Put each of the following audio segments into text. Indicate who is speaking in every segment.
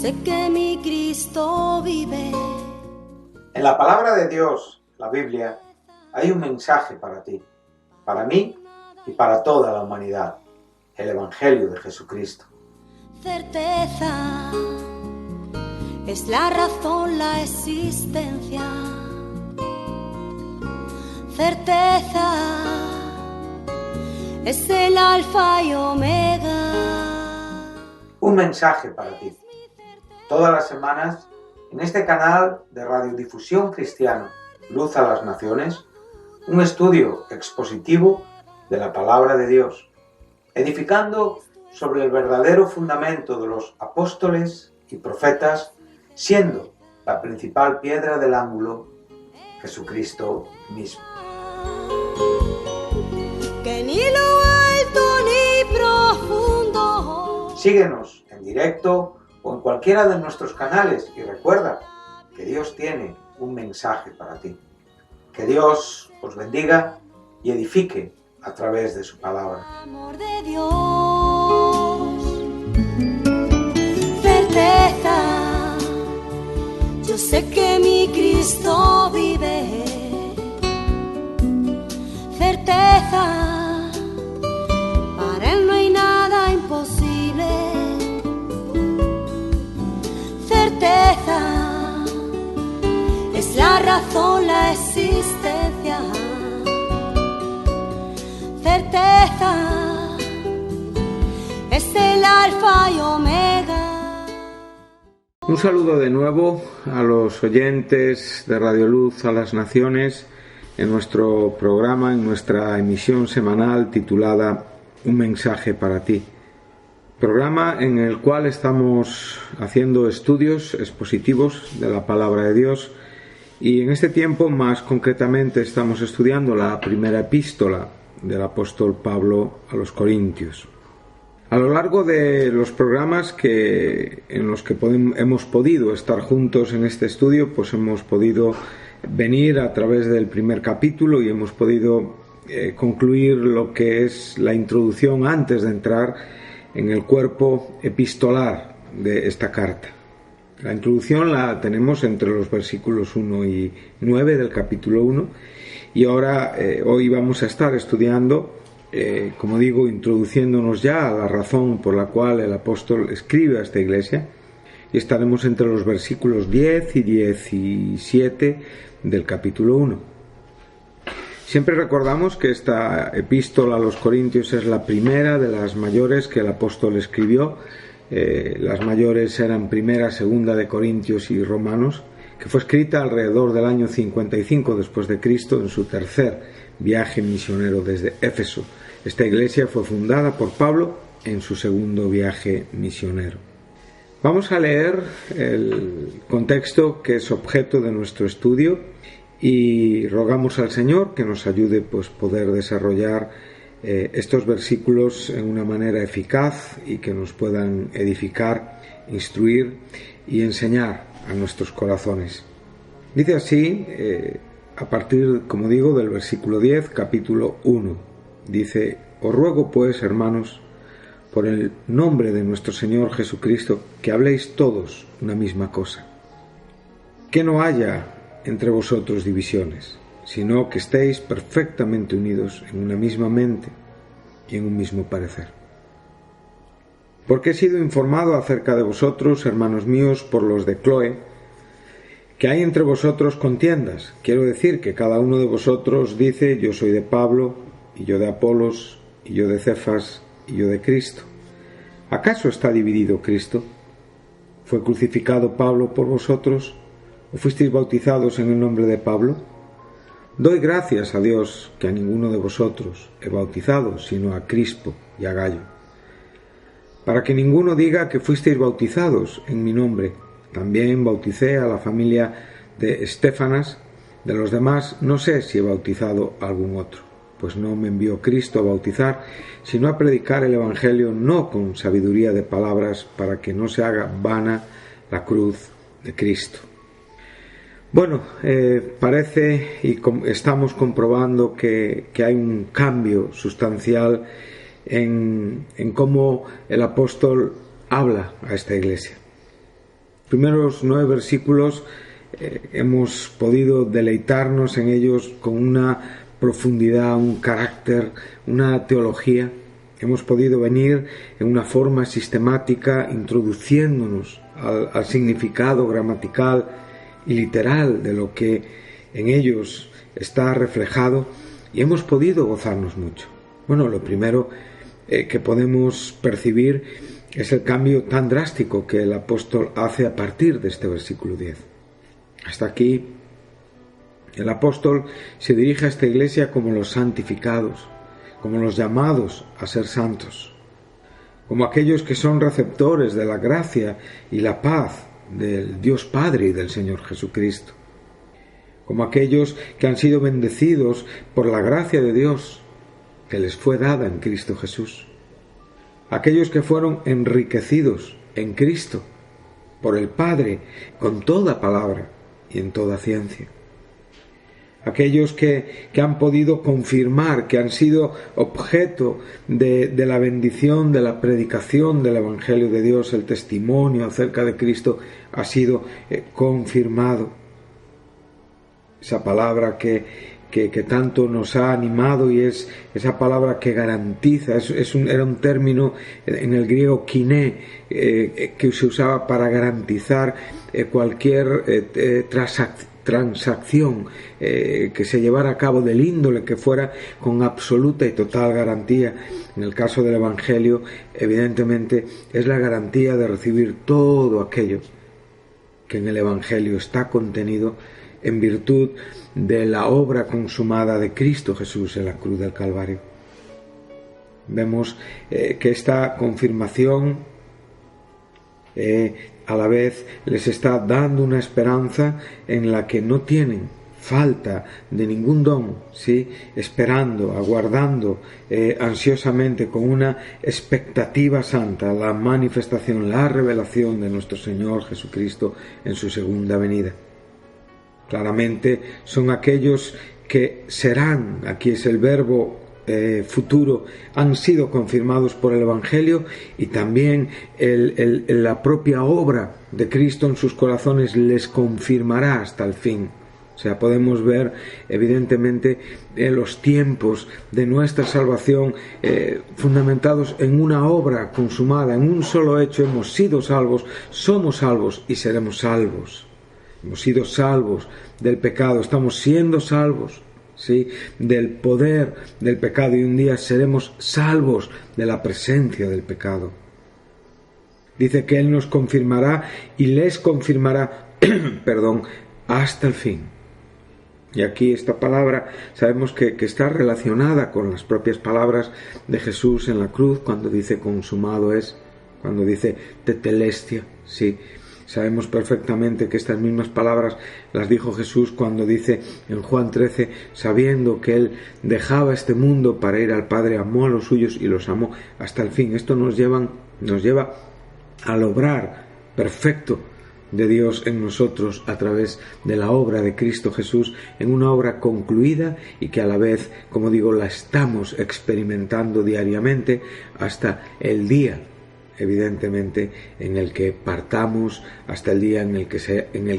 Speaker 1: sé que mi Cristo vive.
Speaker 2: En la palabra de Dios, la Biblia, hay un mensaje para ti, para mí y para toda la humanidad, el Evangelio de Jesucristo.
Speaker 1: Certeza es la razón, la existencia. Certeza es el alfa y omega.
Speaker 2: Un mensaje para ti. Todas las semanas, en este canal de radiodifusión cristiana, Luz a las Naciones, un estudio expositivo de la palabra de Dios, edificando sobre el verdadero fundamento de los apóstoles y profetas, siendo la principal piedra del ángulo Jesucristo mismo.
Speaker 1: Que ni lo alto ni profundo.
Speaker 2: Síguenos en directo o en cualquiera de nuestros canales y recuerda que Dios tiene un mensaje para ti. Que Dios os bendiga y edifique a través de su palabra.
Speaker 1: Amor de Dios, certeza, yo sé que mi Cristo vive. Certeza, para Él no hay nada imposible. Certeza, es la razón, la existencia. Certeza, es el alfa y omega.
Speaker 3: Un saludo de nuevo a los oyentes de Radio Luz a las Naciones en nuestro programa, en nuestra emisión semanal titulada Un mensaje para ti. Programa en el cual estamos haciendo estudios expositivos de la palabra de Dios y en este tiempo más concretamente estamos estudiando la primera epístola del apóstol Pablo a los Corintios. A lo largo de los programas en los que hemos podido estar juntos en este estudio, pues hemos podido venir a través del primer capítulo y hemos podido concluir lo que es la introducción antes de entrar en el cuerpo epistolar de esta carta. La introducción la tenemos entre los versículos 1 y 9 del capítulo 1 y ahora hoy vamos a estar estudiando, como digo, introduciéndonos ya a la razón por la cual el apóstol escribe a esta iglesia y estaremos entre los versículos 10 y 17 del capítulo 1. Siempre recordamos que esta epístola a los Corintios es la primera de las mayores que el apóstol escribió. Las mayores eran Primera, Segunda de Corintios y Romanos, que fue escrita alrededor del año 55 después de Cristo en su tercer viaje misionero desde Éfeso. Esta iglesia fue fundada por Pablo en su segundo viaje misionero. Vamos a leer el contexto que es objeto de nuestro estudio y rogamos al Señor que nos ayude poder desarrollar estos versículos en una manera eficaz y que nos puedan edificar, instruir y enseñar a nuestros corazones. Dice así, a partir, como digo, del versículo 10, capítulo 1. Dice: Os ruego pues, hermanos, por el nombre de nuestro Señor Jesucristo, que habléis todos una misma cosa. Que no haya entre vosotros divisiones, sino que estéis perfectamente unidos en una misma mente y en un mismo parecer. Porque he sido informado acerca de vosotros, hermanos míos, por los de Cloé, que hay entre vosotros contiendas. Quiero decir que cada uno de vosotros dice: yo soy de Pablo, y yo de Apolos, y yo de Cefas, y yo de Cristo. ¿Acaso está dividido Cristo? ¿Fue crucificado Pablo por vosotros? ¿O fuisteis bautizados en el nombre de Pablo? Doy gracias a Dios que a ninguno de vosotros he bautizado, sino a Crispo y a Gayo, para que ninguno diga que fuisteis bautizados en mi nombre. También bauticé a la familia de Estéfanas. De los demás no sé si he bautizado a algún otro, pues no me envió Cristo a bautizar, sino a predicar el Evangelio no con sabiduría de palabras, para que no se haga vana la cruz de Cristo. Bueno, parece y estamos comprobando que hay un cambio sustancial en cómo el apóstol habla a esta iglesia. primeros 9 versículos hemos podido deleitarnos en ellos con una profundidad, un carácter, una teología. Hemos podido venir en una forma sistemática introduciéndonos al significado gramatical y literal de lo que en ellos está reflejado, y hemos podido gozarnos mucho. Bueno, lo primero que podemos percibir es el cambio tan drástico que el apóstol hace a partir de este versículo 10. Hasta aquí, el apóstol se dirige a esta iglesia como los santificados, como los llamados a ser santos, como aquellos que son receptores de la gracia y la paz del Dios Padre y del Señor Jesucristo, como aquellos que han sido bendecidos por la gracia de Dios que les fue dada en Cristo Jesús, aquellos que fueron enriquecidos en Cristo por el Padre con toda palabra y en toda ciencia, aquellos que han podido confirmar, que han sido objeto de la bendición, de la predicación del Evangelio de Dios. El testimonio acerca de Cristo ha sido confirmado. Esa palabra que tanto nos ha animado, y es esa palabra que garantiza, era un término en el griego kiné, que se usaba para garantizar cualquier transacción que se llevara a cabo, del índole que fuera, con absoluta y total garantía. En el caso del Evangelio, evidentemente, es la garantía de recibir todo aquello que en el Evangelio está contenido en virtud de la obra consumada de Cristo Jesús en la cruz del Calvario. Vemos que esta confirmación a la vez les está dando una esperanza en la que no tienen falta de ningún don, ¿sí? Esperando, aguardando ansiosamente, con una expectativa santa, la manifestación, la revelación de nuestro Señor Jesucristo en su segunda venida. Claramente son aquellos que serán, aquí es el verbo futuro, han sido confirmados por el Evangelio, y también la propia obra de Cristo en sus corazones les confirmará hasta el fin. O sea, podemos ver evidentemente los tiempos de nuestra salvación fundamentados en una obra consumada, en un solo hecho. Hemos sido salvos, somos salvos y seremos salvos. Hemos sido salvos del pecado, estamos siendo salvos, ¿sí?, del poder del pecado, y un día seremos salvos de la presencia del pecado. Dice que Él nos confirmará y les confirmará hasta el fin. Y aquí esta palabra sabemos que está relacionada con las propias palabras de Jesús en la cruz, cuando dice consumado es, cuando dice tetelestia, ¿sí? Sabemos perfectamente que estas mismas palabras las dijo Jesús cuando dice en Juan 13, sabiendo que Él dejaba este mundo para ir al Padre, amó a los suyos y los amó hasta el fin. Esto nos lleva al obrar perfecto de Dios en nosotros a través de la obra de Cristo Jesús, en una obra concluida y que a la vez, como digo, la estamos experimentando diariamente hasta el día, evidentemente, en el que partamos, hasta el día en el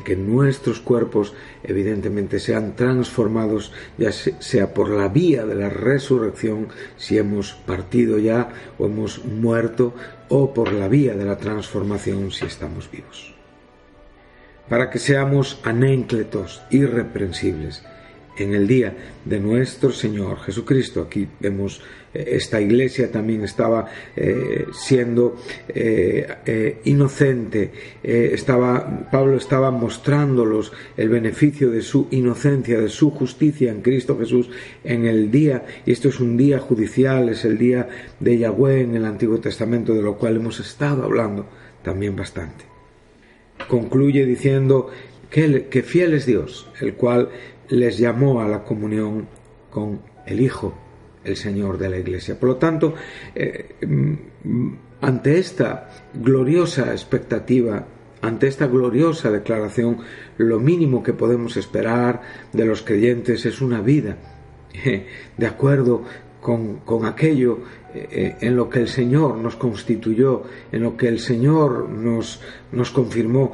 Speaker 3: que nuestros cuerpos evidentemente sean transformados, ya sea por la vía de la resurrección, si hemos partido ya o hemos muerto, o por la vía de la transformación, si estamos vivos. Para que seamos anéncletos, irreprensibles, en el día de nuestro Señor Jesucristo. Aquí vemos esta iglesia también estaba siendo inocente. Pablo estaba mostrándolos el beneficio de su inocencia, de su justicia en Cristo Jesús en el día, y esto es un día judicial, es el día de Yahweh en el Antiguo Testamento, de lo cual hemos estado hablando también bastante. Concluye diciendo que fiel es Dios, el cual les llamó a la comunión con el Hijo, el Señor de la Iglesia. Por lo tanto, ante esta gloriosa expectativa, ante esta gloriosa declaración, lo mínimo que podemos esperar de los creyentes es una vida de acuerdo con aquello en lo que el Señor nos constituyó, en lo que el Señor nos confirmó,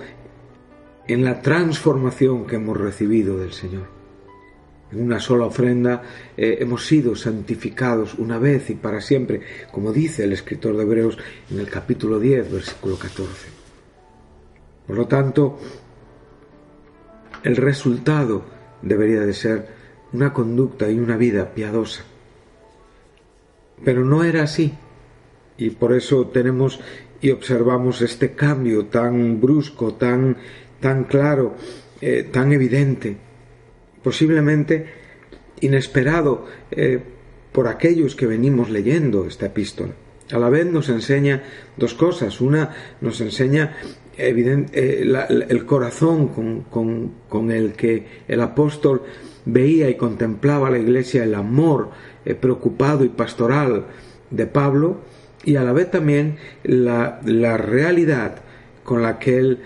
Speaker 3: en la transformación que hemos recibido del Señor. En una sola ofrenda hemos sido santificados una vez y para siempre, como dice el escritor de Hebreos en el capítulo 10, versículo 14. Por lo tanto, el resultado debería de ser una conducta y una vida piadosa. Pero no era así, y por eso tenemos y observamos este cambio tan brusco, tan claro, tan evidente, posiblemente inesperado por aquellos que venimos leyendo esta epístola. A la vez nos enseña dos cosas. Una, nos enseña el corazón con el que el apóstol veía y contemplaba la iglesia, el amor preocupado y pastoral de Pablo, y a la vez también la realidad con la que él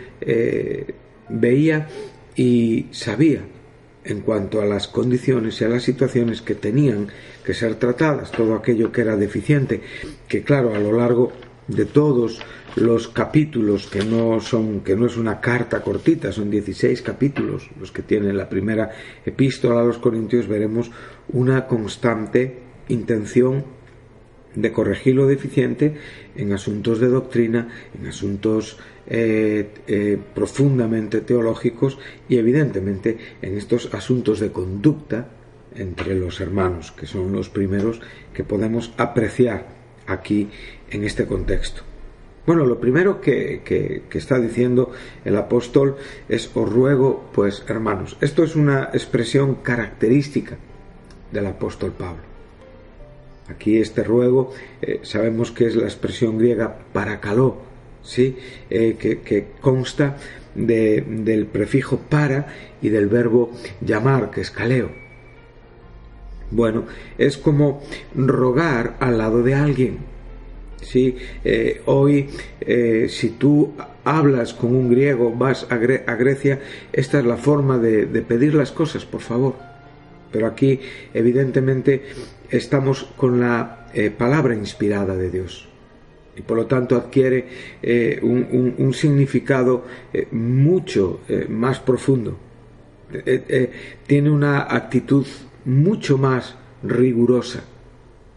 Speaker 3: veía y sabía en cuanto a las condiciones y a las situaciones que tenían que ser tratadas, todo aquello que era deficiente, que claro, a lo largo de todos los capítulos, que no es una carta cortita, son 16 capítulos los que tiene la primera epístola a los Corintios, veremos una constante intención de corregir lo deficiente en asuntos de doctrina, en asuntos profundamente teológicos y evidentemente en estos asuntos de conducta entre los hermanos, que son los primeros que podemos apreciar aquí en este contexto. Bueno, lo primero que está diciendo el apóstol es: os ruego, pues, hermanos. Esto es una expresión característica del apóstol Pablo. Aquí este ruego sabemos que es la expresión griega parakaló, ¿sí? Que consta del prefijo para y del verbo llamar, que es kaleo. Bueno, es como rogar al lado de alguien, ¿sí? Hoy, si tú hablas con un griego, vas a Grecia, esta es la forma de pedir las cosas, por favor. Pero aquí, evidentemente, estamos con la palabra inspirada de Dios. Y por lo tanto adquiere un significado mucho más profundo. Tiene una actitud mucho más rigurosa.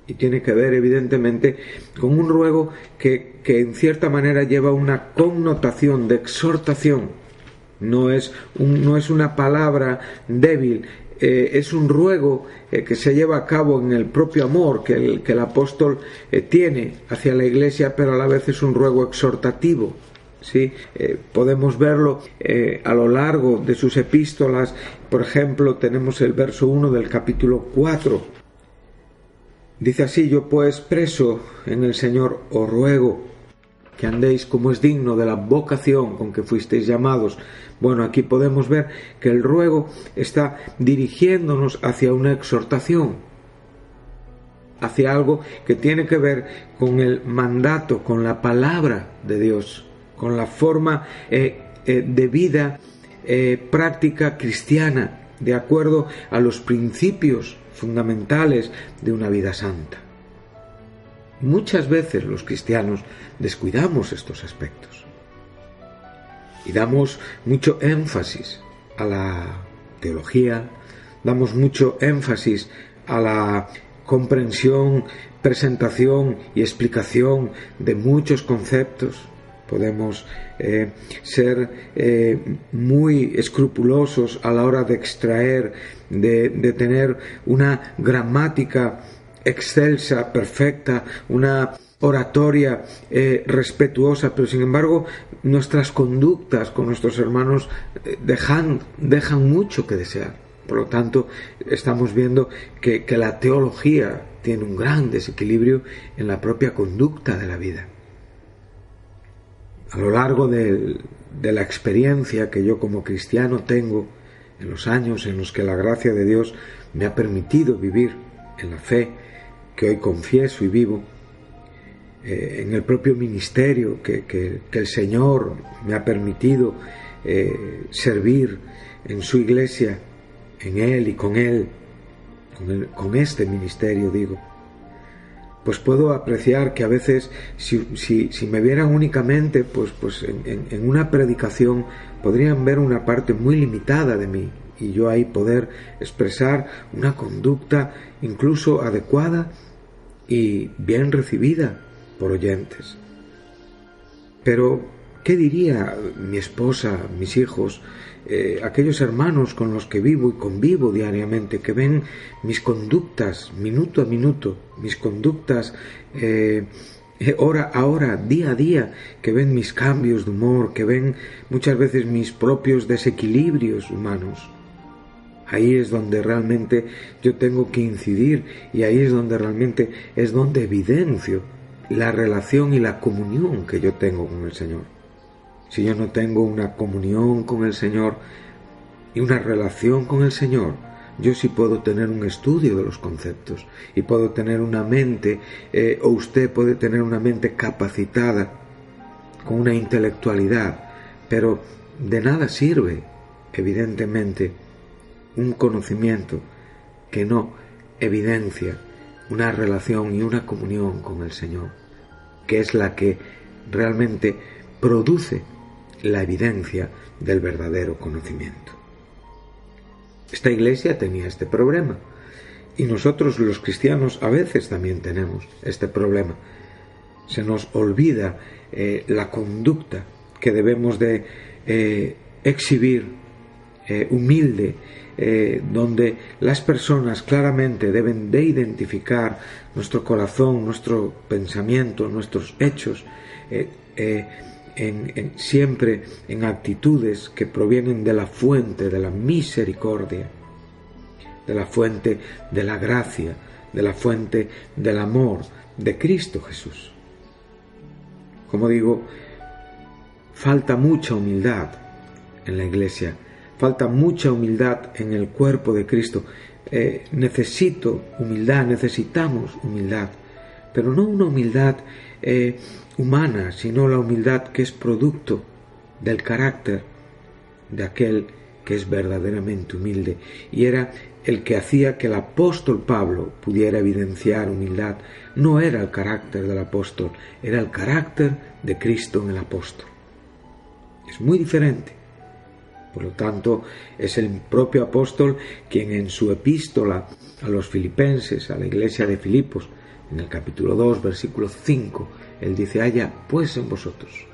Speaker 3: Y tiene que ver, evidentemente, con un ruego que en cierta manera lleva una connotación de exhortación. No es una palabra débil. Es un ruego que se lleva a cabo en el propio amor que el apóstol tiene hacia la iglesia, pero a la vez es un ruego exhortativo, ¿sí? Podemos verlo a lo largo de sus epístolas. Por ejemplo, tenemos el verso 1 del capítulo 4. Dice así: yo pues, preso en el Señor, os ruego que andéis como es digno de la vocación con que fuisteis llamados. Bueno, aquí podemos ver que el ruego está dirigiéndonos hacia una exhortación, hacia algo que tiene que ver con el mandato, con la palabra de Dios, con la forma de vida práctica cristiana, de acuerdo a los principios fundamentales de una vida santa. Muchas veces los cristianos descuidamos estos aspectos y damos mucho énfasis a la teología, damos mucho énfasis a la comprensión, presentación y explicación de muchos conceptos. Podemos ser muy escrupulosos a la hora de extraer, de tener una gramática excelsa, perfecta, una oratoria respetuosa, pero sin embargo nuestras conductas con nuestros hermanos dejan mucho que desear. Por lo tanto, estamos viendo que la teología tiene un gran desequilibrio en la propia conducta de la vida. A lo largo de la experiencia que yo como cristiano tengo, en los años en los que la gracia de Dios me ha permitido vivir en la fe que hoy confieso y vivo, en el propio ministerio que el Señor me ha permitido servir en su iglesia, en Él y con Él, con este ministerio digo. pues puedo apreciar que a veces si me vieran únicamente pues en una predicación, podrían ver una parte muy limitada de mí, y yo ahí poder expresar una conducta incluso adecuada y bien recibida por oyentes. Pero ¿qué diría mi esposa, mis hijos, aquellos hermanos con los que vivo y convivo diariamente, que ven mis conductas minuto a minuto, mis conductas hora a hora, día a día, que ven mis cambios de humor, que ven muchas veces mis propios desequilibrios humanos? Ahí es donde realmente yo tengo que incidir, y ahí es donde realmente evidencio la relación y la comunión que yo tengo con el Señor. Si yo no tengo una comunión con el Señor y una relación con el Señor, yo sí puedo tener un estudio de los conceptos y puedo tener una mente, o usted puede tener una mente capacitada con una intelectualidad, pero de nada sirve, evidentemente, un conocimiento que no evidencia una relación y una comunión con el Señor, que es la que realmente produce la evidencia del verdadero conocimiento. Esta iglesia tenía este problema, y nosotros los cristianos a veces también tenemos este problema. Se nos olvida la conducta que debemos de exhibir, humilde, donde las personas claramente deben de identificar nuestro corazón, nuestro pensamiento, nuestros hechos, siempre en actitudes que provienen de la fuente de la misericordia, de la fuente de la gracia, de la fuente del amor de Cristo Jesús. Como digo, falta mucha humildad en la iglesia, falta mucha humildad en el cuerpo de Cristo. Necesito humildad, necesitamos humildad, pero no una humildad humana, sino la humildad que es producto del carácter de aquel que es verdaderamente humilde, y era el que hacía que el apóstol Pablo pudiera evidenciar humildad. No era el carácter del apóstol, era el carácter de Cristo en el apóstol. Es muy diferente. Por lo tanto, es el propio apóstol quien en su epístola a los filipenses, a la iglesia de Filipos, en el capítulo 2, versículo 5, él dice: haya pues en vosotros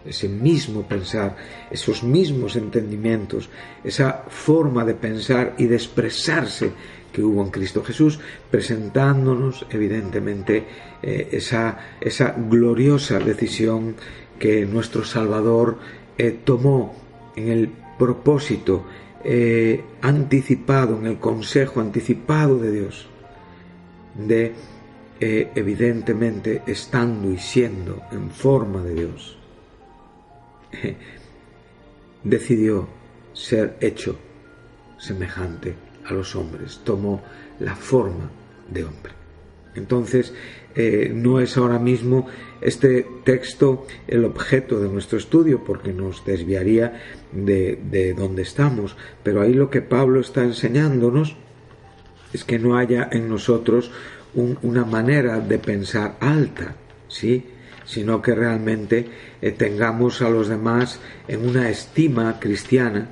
Speaker 3: ese mismo pensar, esos mismos entendimientos, esa forma de pensar y de expresarse que hubo en Cristo Jesús, presentándonos evidentemente esa gloriosa decisión que nuestro Salvador tomó en el propósito anticipado, en el consejo anticipado de Dios, de evidentemente estando y siendo en forma de Dios, decidió ser hecho semejante a los hombres, tomó la forma de hombre. Entonces, no es ahora mismo este texto el objeto de nuestro estudio, porque nos desviaría de donde estamos, pero ahí lo que Pablo está enseñándonos es que no haya en nosotros una manera de pensar alta, ¿sí?, sino que realmente tengamos a los demás en una estima cristiana,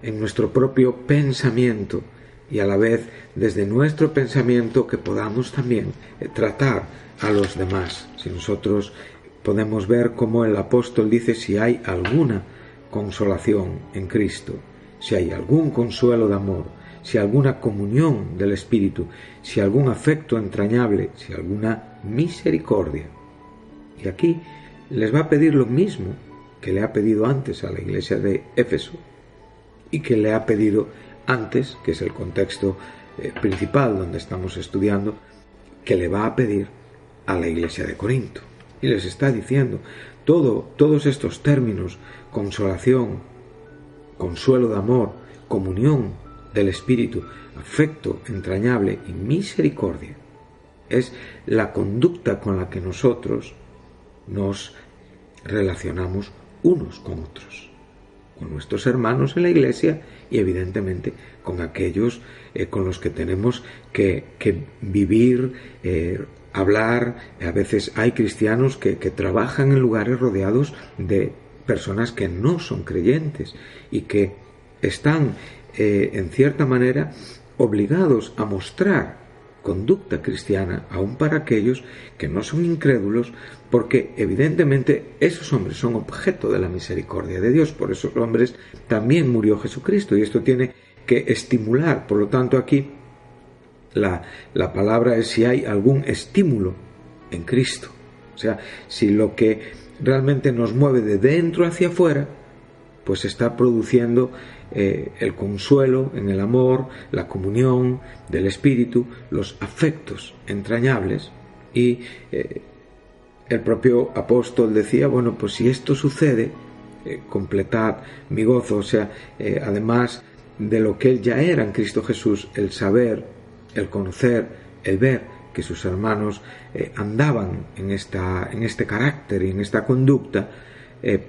Speaker 3: en nuestro propio pensamiento, y a la vez desde nuestro pensamiento que podamos también tratar a los demás. Si nosotros podemos ver cómo el apóstol dice: si hay alguna consolación en Cristo, si hay algún consuelo de amor, si alguna comunión del Espíritu, si algún afecto entrañable, si alguna misericordia. Y aquí les va a pedir lo mismo que le ha pedido antes a la iglesia de Éfeso, y que le ha pedido antes, que es el contexto principal donde estamos estudiando, que le va a pedir a la iglesia de Corinto. Y les está diciendo todos estos términos: consolación, consuelo de amor, comunión del Espíritu, afecto entrañable y misericordia. Es la conducta con la que nosotros nos relacionamos unos con otros. con nuestros hermanos en la Iglesia y evidentemente con aquellos con los que tenemos que vivir, hablar. A veces hay cristianos que trabajan en lugares rodeados de personas que no son creyentes y que están en cierta manera obligados a mostrar conducta cristiana aún para aquellos que no son incrédulos, porque evidentemente esos hombres son objeto de la misericordia de Dios. Por esos hombres también murió Jesucristo, y esto tiene que estimular. Por lo tanto, aquí la palabra es si hay algún estímulo en Cristo, o sea, si lo que realmente nos mueve de dentro hacia afuera pues está produciendo el consuelo en el amor, la comunión del Espíritu, los afectos entrañables. Y el propio apóstol decía, bueno, pues si esto sucede, completad mi gozo. O sea, además de lo que él ya era en Cristo Jesús, el saber, el conocer, el ver que sus hermanos andaban en este carácter y en esta conducta,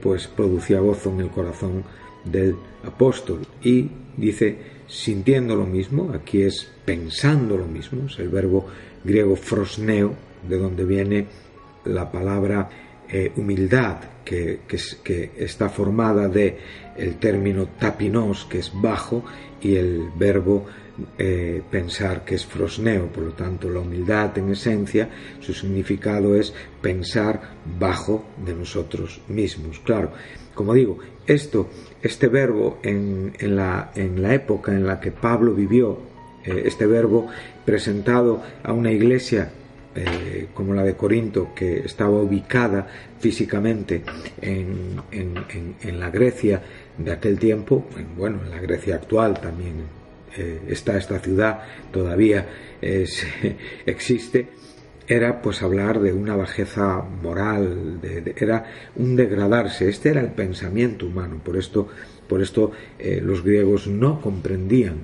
Speaker 3: pues producía gozo en el corazón del apóstol. Y dice, sintiendo lo mismo, aquí es pensando lo mismo, es el verbo griego frosneo, de donde viene la palabra humildad, que está formada de el término tapinos, que es bajo, y el verbo pensar, que es frosneo. Por lo tanto, la humildad en esencia, su significado es pensar bajo de nosotros mismos. Claro, como digo, este verbo en la época en la que Pablo vivió, este verbo presentado a una iglesia como la de Corinto, que estaba ubicada físicamente en la Grecia de aquel tiempo, bueno, en la Grecia actual también está esta ciudad, todavía existe. Era pues hablar de una bajeza moral, era un degradarse. Este era el pensamiento humano. Por esto los griegos no comprendían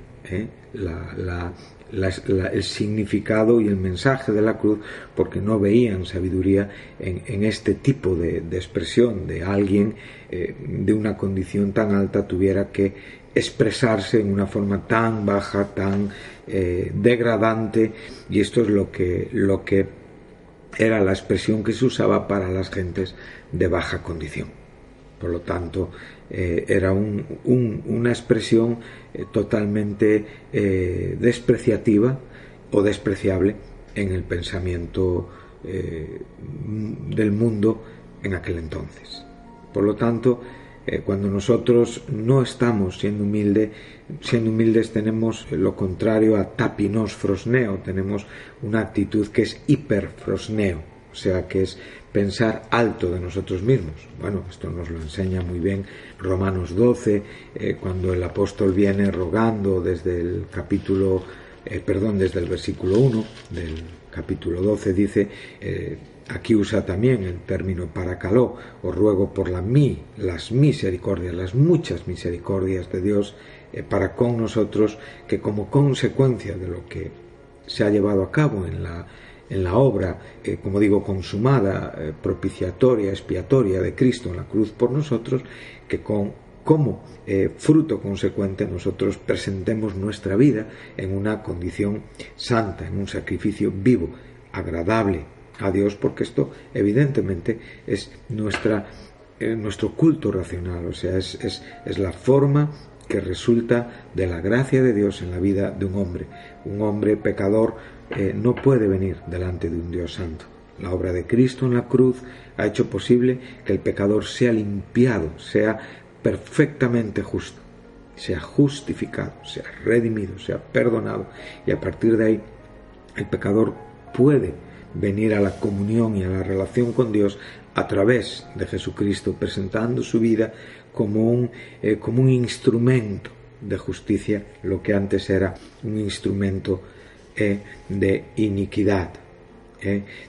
Speaker 3: el significado y el mensaje de la cruz, porque no veían sabiduría en este tipo de expresión de alguien de una condición tan alta tuviera que expresarse en una forma tan baja, tan degradante. Y esto es lo que era la expresión que se usaba para las gentes de baja condición. Por lo tanto, era una expresión totalmente despreciativa o despreciable en el pensamiento del mundo en aquel entonces. Por lo tanto, cuando nosotros no estamos siendo humildes, tenemos lo contrario a tapinos frosneo, tenemos una actitud que es hiperfrosneo, o sea, que es pensar alto de nosotros mismos. Bueno, esto nos lo enseña muy bien Romanos 12, cuando el apóstol viene rogando desde el versículo 1 del capítulo 12, dice, aquí usa también el término paracaló, os ruego por las misericordias, las muchas misericordias de Dios para con nosotros, que como consecuencia de lo que se ha llevado a cabo en la obra, como digo, consumada, propiciatoria, expiatoria de Cristo en la cruz por nosotros, que como fruto consecuente nosotros presentemos nuestra vida en una condición santa, en un sacrificio vivo, agradable a Dios, porque esto evidentemente es nuestro culto racional, o sea, es la forma que resulta de la gracia de Dios en la vida de un hombre. Un hombre pecador no puede venir delante de un Dios santo. La obra de Cristo en la cruz ha hecho posible que el pecador sea limpiado, sea perfectamente justo, sea justificado, sea redimido, sea perdonado, y a partir de ahí el pecador puede venir a la comunión y a la relación con Dios a través de Jesucristo, presentando su vida como un instrumento de justicia, lo que antes era un instrumento de iniquidad.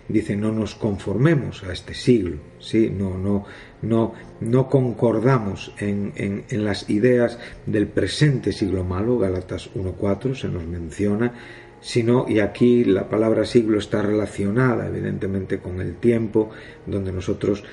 Speaker 3: Dice, no nos conformemos a este siglo, ¿sí? No concordamos en las ideas del presente siglo malo. Gálatas 1:4 se nos menciona, sino, y aquí la palabra siglo está relacionada evidentemente con el tiempo donde nosotros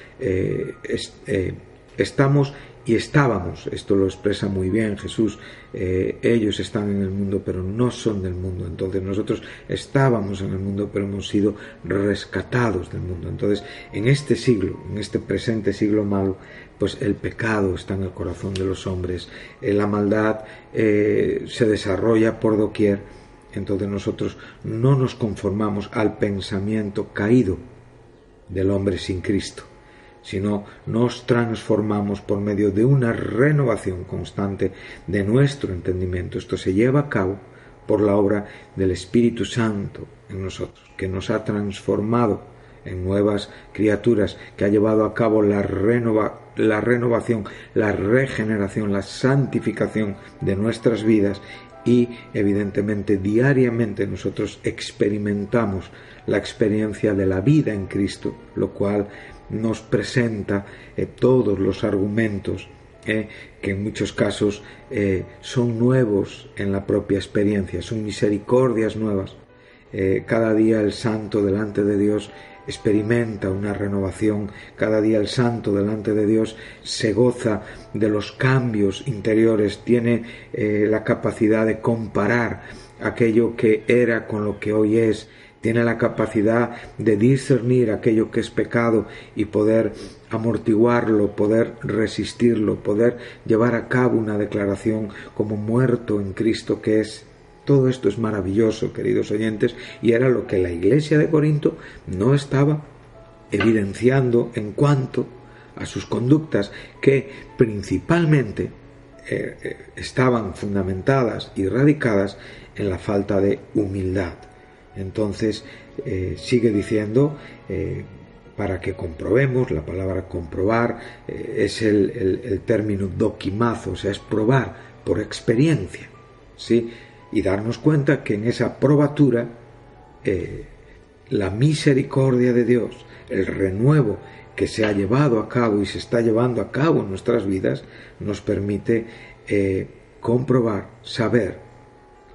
Speaker 3: estamos y estábamos, esto lo expresa muy bien Jesús, ellos están en el mundo pero no son del mundo. Entonces nosotros estábamos en el mundo pero hemos sido rescatados del mundo. Entonces en este siglo, en este presente siglo malo, pues el pecado está en el corazón de los hombres, la maldad se desarrolla por doquier. Entonces nosotros no nos conformamos al pensamiento caído del hombre sin Cristo, sino nos transformamos por medio de una renovación constante de nuestro entendimiento. Esto se lleva a cabo por la obra del Espíritu Santo en nosotros, que nos ha transformado en nuevas criaturas, que ha llevado a cabo la renovación, la regeneración, la santificación de nuestras vidas, y evidentemente diariamente nosotros experimentamos la experiencia de la vida en Cristo, lo cual nos presenta todos los argumentos que en muchos casos son nuevos en la propia experiencia, son misericordias nuevas. Cada día el santo delante de Dios experimenta una renovación, cada día el santo delante de Dios se goza de los cambios interiores, tiene la capacidad de comparar aquello que era con lo que hoy es, tiene la capacidad de discernir aquello que es pecado y poder amortiguarlo, poder resistirlo, poder llevar a cabo una declaración como muerto en Cristo que es. Todo esto es maravilloso, queridos oyentes, y era lo que la Iglesia de Corinto no estaba evidenciando en cuanto a sus conductas, que principalmente estaban fundamentadas y radicadas en la falta de humildad. Entonces sigue diciendo, para que comprobemos, la palabra comprobar es el término dokimazo, o sea, es probar por experiencia, ¿sí? Y darnos cuenta que en esa probatura la misericordia de Dios, el renuevo que se ha llevado a cabo y se está llevando a cabo en nuestras vidas, nos permite comprobar, saber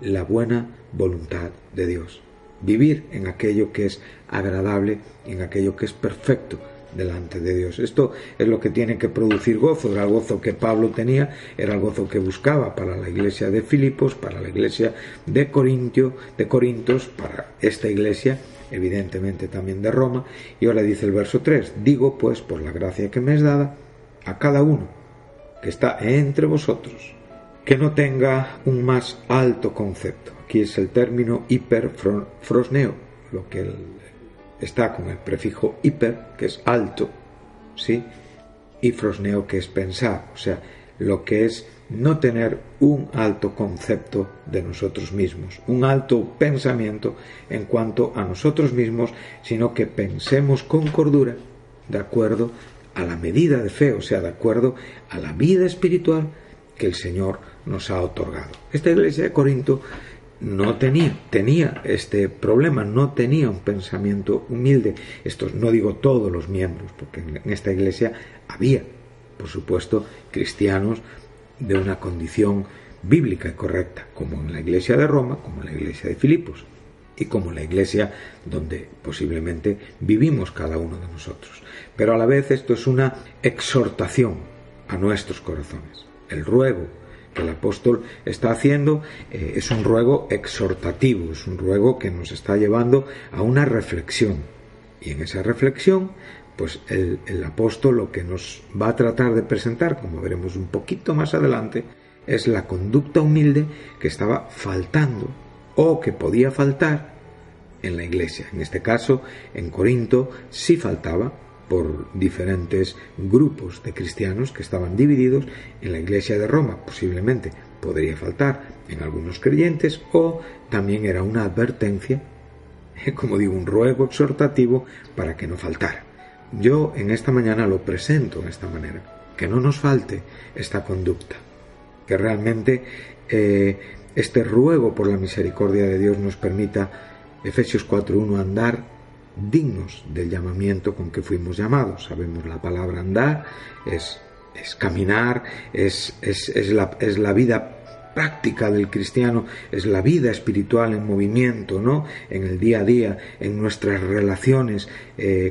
Speaker 3: la buena voluntad de Dios, vivir en aquello que es agradable, en aquello que es perfecto delante de Dios. Esto es lo que tiene que producir gozo. Era el gozo que Pablo tenía, era el gozo que buscaba para la iglesia de Filipos, para la iglesia de Corintios, para esta iglesia, evidentemente también de Roma. Y ahora dice el verso 3, digo pues por la gracia que me es dada a cada uno que está entre vosotros, que no tenga un más alto concepto. Aquí es el término hiperfrosneo, lo que está con el prefijo hiper, que es alto, ¿sí? Y frosneo, que es pensar, o sea, lo que es no tener un alto concepto de nosotros mismos, un alto pensamiento en cuanto a nosotros mismos, sino que pensemos con cordura, de acuerdo a la medida de fe, o sea, de acuerdo a la vida espiritual que el Señor nos ha otorgado. Esta iglesia de Corinto no tenía este problema, no tenía un pensamiento humilde. Estos, no digo todos los miembros, porque en esta iglesia había, por supuesto, cristianos de una condición bíblica y correcta, como en la iglesia de Roma, como en la iglesia de Filipos, y como en la iglesia donde posiblemente vivimos cada uno de nosotros. Pero a la vez esto es una exhortación a nuestros corazones. El ruego que el apóstol está haciendo es un ruego exhortativo, es un ruego que nos está llevando a una reflexión, y en esa reflexión pues el apóstol lo que nos va a tratar de presentar, como veremos un poquito más adelante, es la conducta humilde que estaba faltando o que podía faltar en la iglesia. En este caso, en Corinto sí faltaba, por diferentes grupos de cristianos que estaban divididos. En la iglesia de Roma posiblemente podría faltar en algunos creyentes, o también era una advertencia, como digo, un ruego exhortativo para que no faltara. Yo en esta mañana lo presento de esta manera, que no nos falte esta conducta, que realmente este ruego por la misericordia de Dios nos permita, Efesios 4:1, andar dignos del llamamiento con que fuimos llamados. Sabemos la palabra andar, es caminar, es la vida práctica del cristiano, es la vida espiritual en movimiento, ¿no? En el día a día, en nuestras relaciones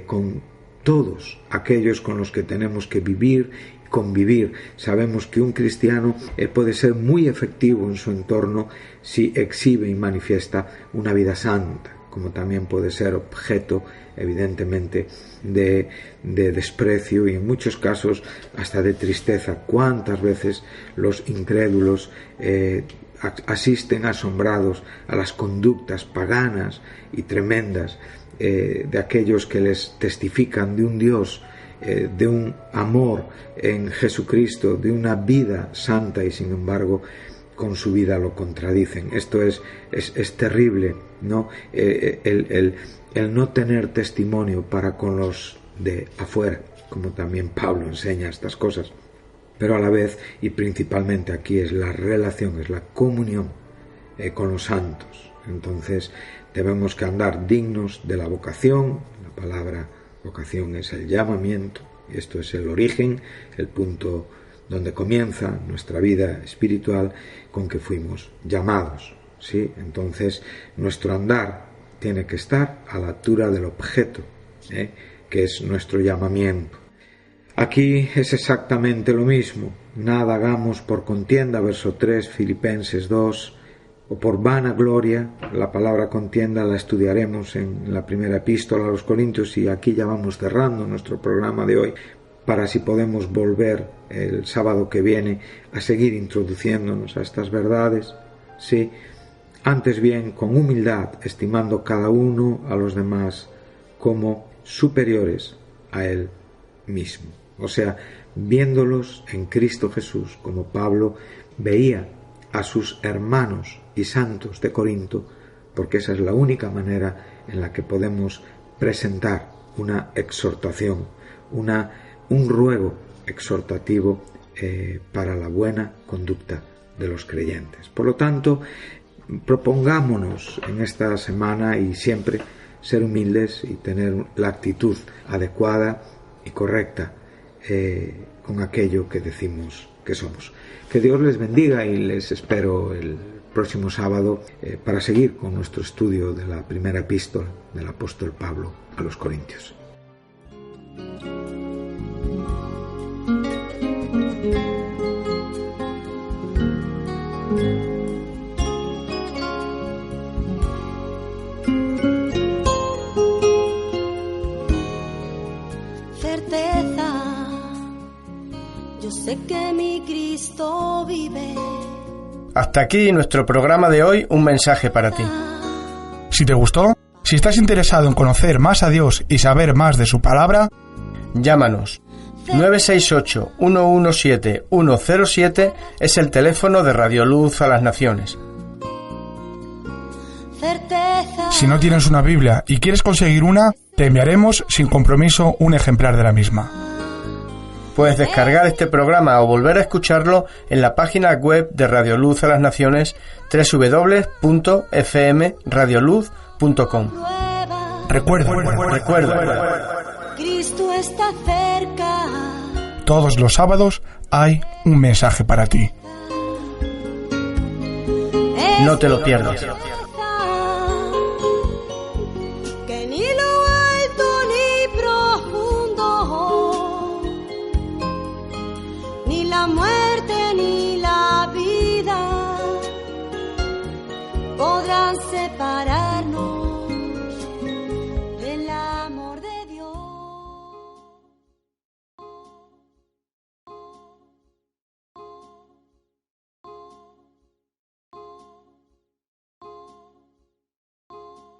Speaker 3: con todos aquellos con los que tenemos que vivir, convivir. Sabemos que un cristiano puede ser muy efectivo en su entorno si exhibe y manifiesta una vida santa, como también puede ser objeto, evidentemente, de desprecio y en muchos casos hasta de tristeza. ¿Cuántas veces los incrédulos asisten asombrados a las conductas paganas y tremendas de aquellos que les testifican de un Dios, de un amor en Jesucristo, de una vida santa, y sin embargo con su vida lo contradicen? Esto es terrible, ¿no? El no tener testimonio para con los de afuera, como también Pablo enseña estas cosas. Pero a la vez, y principalmente aquí, es la relación, es la comunión con los santos. Entonces debemos que andar dignos de la vocación. La palabra vocación es el llamamiento, y esto es el origen, el punto donde comienza nuestra vida espiritual, con que fuimos llamados, ¿sí? Entonces nuestro andar tiene que estar a la altura del objeto, que es nuestro llamamiento. Aquí es exactamente lo mismo. Nada hagamos por contienda, verso 3, Filipenses 2, o por vanagloria. La palabra contienda la estudiaremos en la primera epístola a los Corintios, y aquí ya vamos cerrando nuestro programa de hoy, para si podemos volver el sábado que viene a seguir introduciéndonos a estas verdades, ¿sí? Antes bien, con humildad, estimando cada uno a los demás como superiores a él mismo. O sea, viéndolos en Cristo Jesús, como Pablo veía a sus hermanos y santos de Corinto, porque esa es la única manera en la que podemos presentar una exhortación, un ruego exhortativo para la buena conducta de los creyentes. Por lo tanto, propongámonos en esta semana y siempre ser humildes y tener la actitud adecuada y correcta con aquello que decimos que somos. Que Dios les bendiga, y les espero el próximo sábado para seguir con nuestro estudio de la primera epístola del apóstol Pablo a los Corintios.
Speaker 1: Sé que mi Cristo vive.
Speaker 4: Hasta aquí nuestro programa de hoy, Un mensaje para ti.
Speaker 5: Si te gustó, si estás interesado en conocer más a Dios y saber más de su palabra,
Speaker 4: llámanos. 968-117-107 es el teléfono de Radio Luz a las Naciones.
Speaker 5: Si no tienes una Biblia y quieres conseguir una, te enviaremos sin compromiso un ejemplar de la misma.
Speaker 4: Puedes descargar este programa o volver a escucharlo en la página web de Radio Luz a las Naciones, www.fmradioluz.com.
Speaker 5: Recuerda,
Speaker 1: Cristo está cerca.
Speaker 5: Todos los sábados hay un mensaje para ti.
Speaker 4: No te lo pierdas.
Speaker 1: Que ni lo alto ni profundo, ni la muerte ni la vida podrán separarnos